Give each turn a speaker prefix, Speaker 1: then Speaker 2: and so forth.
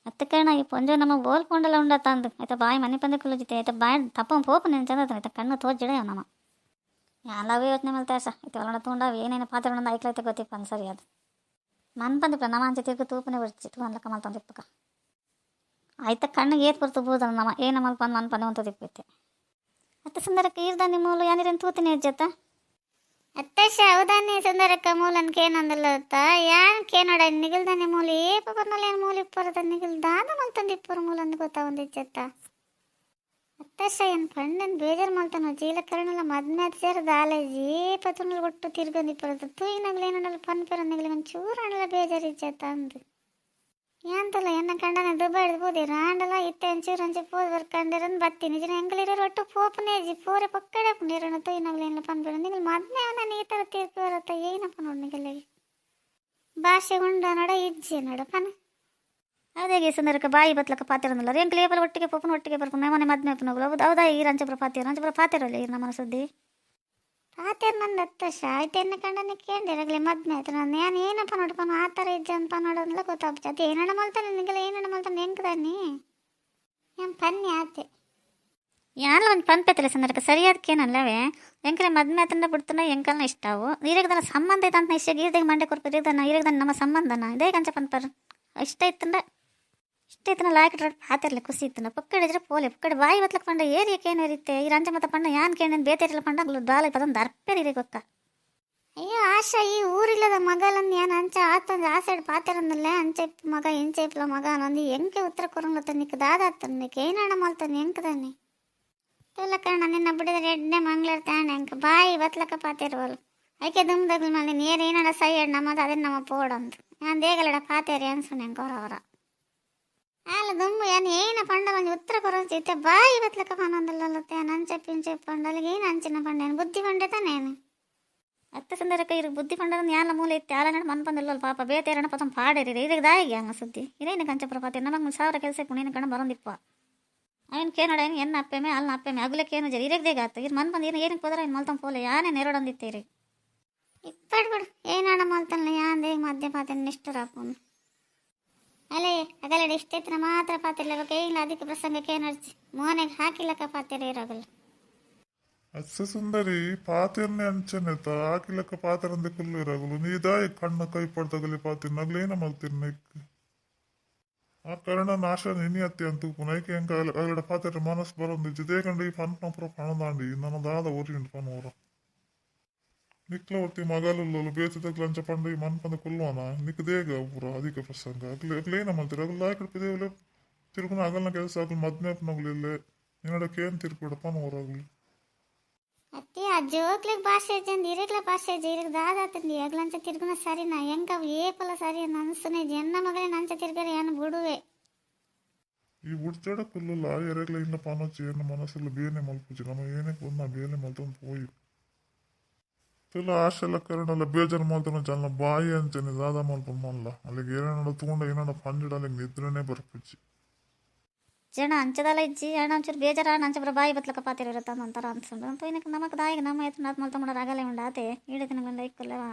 Speaker 1: ಅತ್ತ ಕಣ ಈ ಪೊಂಜ ನಮಗೆ ಬೋಲ್ಕೊಂಡಲ್ಲ ಉಂಡ ತಂದು ಆಯ್ತಾ ಬಾಯಿ ಮನೆ ಪಂದ ಕುಲಜಿತೆ ಆಯ್ತಾ ಬಾಯಿ ತಪ್ಪ ಪೋಪ ನೀನು ಚಂದ ಆಯ್ತಾ ಕಣ್ಣು ತೋರ್ಜಿಡೆ ನಮ್ಮ ಎಲ್ಲವೇ ಯೋಚನೆ ಮಾಡ್ತಾ ಸ ಆಯ್ತು ಒಳಗಡೆ ತೊಗೊಂಡಾವ ಏನೇನು ಪಾತ್ರೆ ಉಂಡ ಐಕ್ಲೈತೆ ಗೊತ್ತಿಪ್ಪ ಅಂತ ಸರಿ ಅದು ಮನ್ ಪಂದಿಪ್ಪ ನಮ್ಮ ಅಂಚೆ ತಿರ್ಗಿ ತೂಪನೆ ಬರ್ಚಿತ್ತು ಅನ್ಲಕ್ಕ ಮಲ್ತಂದಿಪ್ಪಕ್ಕ ಆಯ್ತಾ ಕಣ್ಣಿಗೆ ಏತ್ ಬರ್ತು ಬೋದ ನಮ್ಮ ಏನ ಮಲ್ಪಂದು ಮನ್ ಪಂದೆ ಅಂತ ತಿಪ್ಪೈತೆ ಅತ್ತ ಸುಂದರಕ್ಕೆ ಈರ್ದಾನಿ ಮೂಲು ಯಾನಿರೇನು ತೂತಿನಿ ಅಜ್ಜತ್ತ ಅತ್ತಶ ಹೌದಾನಿ ಸುಂದರಕ್ಕ ಮೂಲನ್ಕೆ ಏನಂದಲ್ಲತ್ತ ಯಾನ್ಕೆ ನೋಡ ನಿಗಲ್ದಾನೆ ಮೂಲಿ ಏಪ ಬರ್ನಲ್ಲ ಏನು ಮೂಲಿ ಇಪ್ಪರದ ನಿಗಲ್ದಾನ ಮಲ್ತಂದು ಇಪ್ಪರು ಮೂಲಂದು ಗೊತ್ತಾ ಒಂದು ಇಜ್ಜತ್ತ ಅತ್ತಶ ಏನು ಪಣ್ಣನ್ ಬೇಜಾರು ಮಲ್ತಾನೋ ಜೀಲ ಕರಣಲ್ಲ ಮದ್ಮೇದ ಸೇರದ ಆಲೇಜಿ ಏಪ ತುಣ್ಣಲು ಒಟ್ಟು ತಿರ್ಗಂದು ಇಪ್ಪರದ ತೂಯಿನಾಗಲಿ ಏನಲ್ಲ ಪನ್ ಪೆರನ್ನಾಗಲಿ ಒಂದು ಚೂರು ಹಣ್ಣಲ್ಲ ಬೇಜಾರು ಇಜ್ಜತ್ತ ಅಂದು ಯಾಂತಲ್ಲ ಎನ್ನ ಕಂಡನೆ ದುಬೈ ಹಿಡ್ಬೋದಿ ರಾಂಡಲ ಇತ್ತೆ ಅಂಚೂರು ಅಂಚೆ ಪೋದು ಬರ್ಕಂಡಿರನ್ ಬತ್ತೀನಿ ಜನ ಎಂಗಳಿರೋ ಒಟ್ಟು ಪೋಪನೇಜಿ ಪೋರೆ ಪಕ್ಕಡೆ ಪುಂಡಿರೋಣ ತೂಯಿನಾಗಲಿ ಏನಲ್ಲ ಪನ್ ಪೆರ ನಿಗಲ್ ಮದ್ಮೆ ಅವನ ಈ ಥರ ತೀರ್ಪು ಬರತ್ತ ಏನಪ್ಪ ನೋಡಿ ನಿಗಲಿಗೆ ಭಾಷೆ ಉಂಡ ನಡ ಇಜ್ಜೆ ನಡ ಪನ ಅದೇ ಸುಂದರಕ್ಕೆ ಬಾಯಿ ಬತ್ಲಕ್ಕ ಪಾತಿರನಲ್ಲ ಎಂಕ್ಲಿ ಏಪಲ ಒಟ್ಟಿಗೆ ಪೋಪನ ಒಟ್ಟಿಗೆ ಬರ್ಕೊಂಡು ಮನೆ ಮದ್ಮೆ ಅಪ್ಪನಗಳು ಹೌದಾ ಈ ರಂಚಪುರ ಪಾತಿರಲ್ಲ ಈ ನಮ್ಮ ಸುದ್ದಿ ಪಾತೇರ್ ನಂದು ಹತ್ತಶ ಆಯ್ತು ಎನ್ನ ಕಂಡನೆ ಕೇಳಿರಾಗಲಿ ಮದ್ಮೆ ಆಯ್ತು ನಾನು ಏನು ಏನಪ್ಪ ನೋಡ್ಪನು ಆ ಥರ ಇಜ್ಜ ಅಂತ ನೋಡೋದಲ್ಲ ಗೊತ್ತಾಗ್ತದೆ ಅದು ಏನಣ್ಣ ಮಲ್ತಾನೆ ನಿಂಗೆಲ್ಲ ಏನಣ್ಣ ಮಲ್ತಾನೆ ಹೆಂಗ್ದಾನಿ ಏನು ಪನ್ನಿ ಆತೆ ಯಾನ ಒಂದು ಪನ್ಪೆತ್ತಲೆ ಸಂದರ್ಕ ಸರಿಯಾದಕ್ಕೇನಲ್ಲವೇ ಎಂಕಲೆ ಮದ್ಮೆ ಆತಂದ ಬಿಡ್ತಾನೆ ಎಂಕಲ್ನ ಇಷ್ಟಾವು ನೀರಿಗದನ ಸಂಬಂಧ ಐತೆ ಅಂತ ಇಷ್ಟ ಗೀರ್ದಾಗ ಮಂಡೆ ಕೊಡ್ತಾರೆ ಇರಗದನ ನಮ್ಮ ಸಂಬಂಧನ ಇದೇ ಕಂಚ ಪನ್ಪರ್ ಇಷ್ಟ ಇತ್ತನ ಲಾಯ್ಕ ಹಾತಿರ್ಲಿ ಖುಷಿ ಇತ್ತನ ಪಕ್ಕಡೆ ಇದ್ರೆ ಪೋಲೆ ಪಕ್ಕಡೆ ಬಾಯಿ ಬತ್ಲಕ್ ಪಂಡ ಏರಿಯಕ್ಕೇನು ಇರುತ್ತೆ ಈ ರಂಜ ಮತ್ತ ಪಂಡ ಯಾನ್ ಕೇಳೇನು ಬೇತೇರಿಲ್ಲ ಪಂಡ ದಾಲ ಪದಂದು ದರ್ಪೇರಿದೆ ಗೊತ್ತ ಅಯ್ಯೋ ಆಶಾ ಈ ಊರಿಲ್ಲದ ಮಗಲನ್ನು ಏನು ಅಂಚ ಆತಂದ್ರೆ ಆ ಸೈಡ್ ಪಾತಿರಂದಲ್ಲ ಅಂಚೆಪ್ ಮಗ ಇಂಚೆಪ್ಲ ಮಗ ಅನ್ನೊಂದು ಹೆಂಗೆ ಉತ್ತರ ಕೊರಂಗತ್ತ ನಿಕ್ ದಾದಾತ ನಿಕ್ ಏನಣ್ಣ ಮಲ್ತಾನೆ ಹೆಂಕದಾನೆ ಎಲ್ಲ ಕಾರಣ ನಿನ್ನ ಬಿಡಿದ್ರೆ ಎಡ್ಡೆ ಮಂಗ್ಳೂರ್ ತಾಣೆ ಅಂಕ ಬಾಯಿ ಬತ್ಲಕ್ಕ ಪಾತಿರುವಲ್ಲ ಐಕೆ ದುಮ್ದಗ್ಲ ಮೇಲೆ ನೀರು ಏನಡ ಸೈ ಎಡ್ ನಮ್ಮದು ಅದೇ ನಮ್ಮ ಪೋಡಂತ ನಾನು ದೇಗಲಡ ಪಾತೇರಿ ಅನ್ಸುನೆ ಅವರ ಅಲ್ಲ ದುಮ್ಮು ಏನು ಪಂಡ ಒಂದು ಉತ್ತರ ಕೊರಂಚಿತ್ತೆ ಬಾಯಿ ಬತ್ಲಕ್ಕ ಪನ್ನೊಂದಲ್ಲತ್ತೆ ಅಂಚೆಪ್ ಇಂಚೆಪ್ ಪಂಡಲ್ಲಿಗೆ ಏನು ಅಂಚಿನ ಪಂಡ ಏನು ಬುದ್ಧಿ ಪಂಡೆ ತಾನೇನು ಅತ್ತ ಸಂದರ್ಕ ಇರು ಬುದ್ಧಿ ಪಂಡನ ಯಾಲ ಮೂಲೆ ಇತ್ತು ಯಾಲ ನಡು ಮನ್ ಪಂದಿಲ್ಲ ಪಾಪ ಬೇತೇರಣ ಪತಂ ಪಾಡೇರಿ ಇರಿಗೆ ದಾಯಿಗೆ ಹಂಗ ಸುದ್ದಿ ಇರೇನು ಕಂಚಪುರ ಪಾತೆ ನಮಗೆ 1000 ಕೆಲಸ ನೀನು ಕಣ ಬರೋದಿಪ್ಪ ಅವನು ಕೇನೋಡ ಏನು ಎನ್ನ ಅಪ್ಪೆಮೆ ಅಲ್ಲ ಅಪ್ಪೆಮೆ ಅಗುಲಕ್ಕೆ ಏನು ಜರಿ ಇರಗದೇಗ ಆತು ಇರು ಮನ್ ಬಂದು ಏನಕ್ಕೆ ಹೋದ್ರೆ ಏನು ಮಲ್ತಂ ಪೋಲೆ ಯಾನೇ ನೆರೋಡಂದಿತ್ತೇರಿ ಇಪ್ಪಡ್ಬಿಡು ಏನಣ್ಣ ಮಲ್ತಲ್ಲ ಯಾಂದೇ ಮಧ್ಯ ಪಾತೆ ನಿಷ್ಠರಾಪನು ಅಲ್ಲೇ ಅಗಲಡೆ ಇಷ್ಟೆತ್ತಿನ ಮಾತ್ರ ಪಾತಿರ್ಲ ಇಲ್ಲ ಅದಕ್ಕೆ ಪ್ರಸಂಗಕ್ಕೆ ಏನರ್ಜಿ ಮೋನೆಗೆ ಹಾಕಿಲ್ಲಕ್ಕ ಪಾತಿರ ಇರೋಗಲ್ಲ
Speaker 2: ಅಚ್ಚ ಸುಂದರಿ ಪಾತಿರ್ನೆ ಅಂಚನೆತ ಹಾಕಿಲಕ್ಕ ಪಾತಿರಂದೆ ಕುಲ್ಲು ಇರಾಗಲು ನೀದಾಯಿ ಕಣ್ಣ ಕೈ ಪಡ್ದಾಗಲಿ ಪಾತಿರ್ ನಗ್ಲೇನ ಮಲ್ತಿರ್ನೆಕ್ ಆ ಕಾರಣ ನಾಶ ನಿನಿ ಅತ್ತಿ ಅಂತ ಪುನೈಕೆ ಹೆಂಗ ಅಗಲಡ ಪಾತಿರ ಮನಸ್ಸು ಬರೋದು ದೇಗಂಡು ಈ ಪನ್ಪ ಪುರ ಪಣದಾಂಡಿ ನನ್ನದಾದ ಊರಿಂಡು ಪನೋರ ನಿಕ್ಲ ಒತ್ತಿ ಮಗಲುಲ್ಲಲು ಬೇತದಕ್ಕೆ ಲಂಚ ಪಂಡು ಈ ಮನ್ಪಂದ ಕುಲ್ವನ ನಿಕ್ ದೇಗ ಪುರ ಅಧಿಕ ಪ್ರಸಂಗ ಅಗ್ಲೇನ ಮಲ್ತಿರ ಅಗಲ ಲಾಯ್ಕಡ್ಪಿದೇವಲೆ ತಿರುಗುನ ಅಗಲ್ನ ಕೆಲಸ ಆಗಲು ಮದ್ಮೇಪ್ನಗ್ಲಿಲ್ಲೆ ನಿನ್ನಡಕ್ಕೆ ಏನು ತಿರ್ಪಿಡ ಪನೋರಾಗ್ಲಿ
Speaker 1: ಅತ್ತಿ ಆ ಜೋಕ್ಲಿಗೆ ಭಾಷೆ ಜಂದು ಇರಗ್ಲ ಭಾಷೆ ಇರಗ್ ದಾದಾತಂದು ಅಗ್ಲಂಚ ತಿರ್ಗುನ ಸರಿನಾ ಹೆಂಗ ಏಪಲ ಸರಿ ಅನ್ಸುನೆ ಎನ್ನ ಮಗಳೇ ನಂಚ ತಿರ್ಗರೆ ಏನು ಬಿಡುವೆ
Speaker 2: ಈ ಬುಡ್ಚಡ ಕುಲ್ಲಲ್ಲ ಎರೆಗ್ಲ ಇಲ್ಲ ಪನೋಚಿ ಎನ್ನ ಮನಸ್ಸೆಲ್ಲ ಬೇನೆ ಮಲ್ಪುಜಿ ನಮ್ಮ ಏನೇ ಬಂದ ಬೇನೆ ಮಲ್ತಂದು ಪೋಯಿ ತುಲ ಆಶೆಲ್ಲ ಕರಡಲ್ಲ ಬೇಜಾರು ಮಲ್ತನ ಜನ ಬಾಯಿ ಅಂಚನೆ ದಾದ ಮಲ್ಪ ಮಲ್ಲ ಅಲ್ಲಿಗೆ ಏನೇನೋ ತಗೊಂಡ ಏನೋ ಪಂಜಡ ಅಲ್ಲಿಗೆ ನಿದ್ರನೇ ಬರ್ಪುಜಿ
Speaker 1: ಜನ ಅಂಚದಲ್ಲ ಇಜ್ಜಿ ಅಣ್ಣ ಒಂಚೂರು ಬೇಜಾರ ನಂಚಬ್ರ ಬಾಯಿ ಬತ್ಲಕ್ಕ ಪಾತಿರ ಇರುತ್ತ ಅಂತಾರ ಅನ್ಸಂಡು ಏನಕ್ಕೆ ನಮಗೆ ದಾಯಿಗೆ ನಮ್ಮ ಎತ್ತು ನಾತ್ ಮಲ್ತ ಮಾಡೋರು ಆಗಲೇ ಉಂಡಾತೆ ಈಡದಿನ ಬಂದ ಇಕ್ಕಲ್ಲವಾ